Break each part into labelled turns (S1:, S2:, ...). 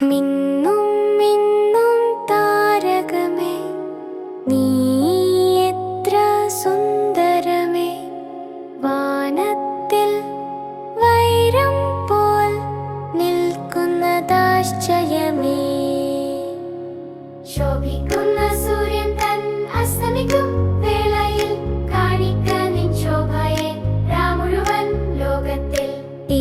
S1: മിന്നും മിന്നും താരകമേ, നീ എത്ര സുന്ദരമേ. വാനത്തിൽ വൈരം പോൽ നിൽക്കുന്നതാശ്ചര്യമേ. ശോഭിക്കുന്ന സൂര്യൻ തൻ അസ്തമിക്കും വേളയിൽ കാണിക്ക നിൻ ശോഭയെ രാമുഴുവൻ ലോകത്തിൽ.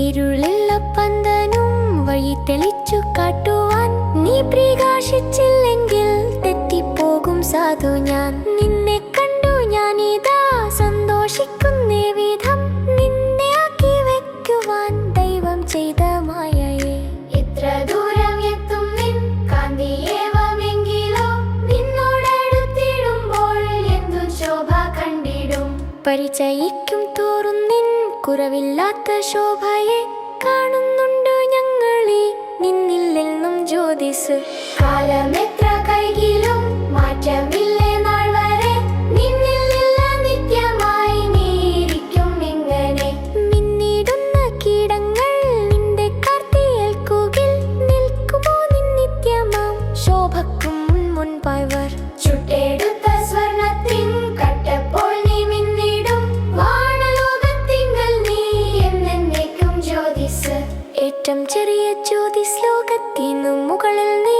S1: ഇരുളില്ല പന്തനും വഴി തെളിച്ചു കാട്ടുവാൻ നീ പ്രകാശിച്ചില്ലെങ്കിൽ തെറ്റിപ്പോകും സാധു ഞാൻ. നിന്നെ കണ്ടു ഞാനിതാ സന്തോഷിക്കുന്നേ വിധം, നിന്നെ ആക്കി വെക്കുവാൻ ദൈവം ചെയ്ത മായയെ. ഇത്ര ദൂരം എത്തും നിൻ കാന്തിയേവമെങ്കിലോ നിന്നോടടുത്തിടുമ്പോൾ എന്തു ശോഭ കണ്ടിടും. പരിചയിക്കും തോറും നിൻ കുറവില്ലാത്ത ശോഭയെ കാണുന്നുണ്ട് ഞങ്ങളീ നിന്നില്ലെന്നും ജ്യോതിസ്. കാലമെത്ര കൈകിലും മാറ്റമില്ലേ നാൾ വരെ, നിന്നില്ല നിത്യമായി നീയിരിക്കും ഇങ്ങനെ. മിന്നിടുന്ന കീടങ്ങൾ നിന്റെ കാർത്തിയേൽക്കുകിൽ നിൽക്കുമോ നിൻ നിത്യമാം ശോഭക്കും മുൻപായവർ. ചുട്ടെടുത്ത സ്വർണത്തിൻ കട്ടപ്പോൾ നീ മിന്നിടും വാനലോകത്തിങ്കൽ നീ എന്നേക്കും ജ്യോതിസ്. ഏറ്റവും ചെറിയ ജ്യോതിസ് ലോകത്തിനു മുകളിൽ നീ,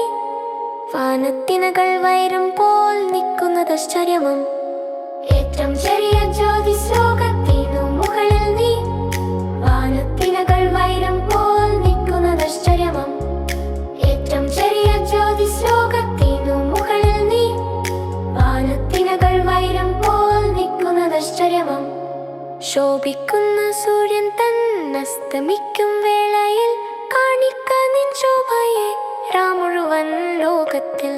S1: വാനത്തിനകൾ വൈരം പോൽ നിൽക്കുന്നതാശ്ചര്യമം. ഏറ്റവും ചെറിയ ജ്യോതിസ് ലോകത്തിനു മുകളിൽ നീ, വാനത്തിനകൾ വൈരം പോൽ നിൽക്കുന്നതാശ്ചര്യമം. ഏറ്റവും ചെറിയ ജ്യോതിസ് ലോകത്തിനു മുകളിൽ നീ, വാനത്തിനകൾ വൈരം പോൽ നിൽക്കുന്നതാശ്ചര്യമം. ശോഭിക്കുന്ന സൂര്യൻ തൻ അസ്തമിക്കും വേളയിൽ കാണിക്ക നിൻ ശോഭയെ രാമുഴുവൻ ലോകത്തിൽ.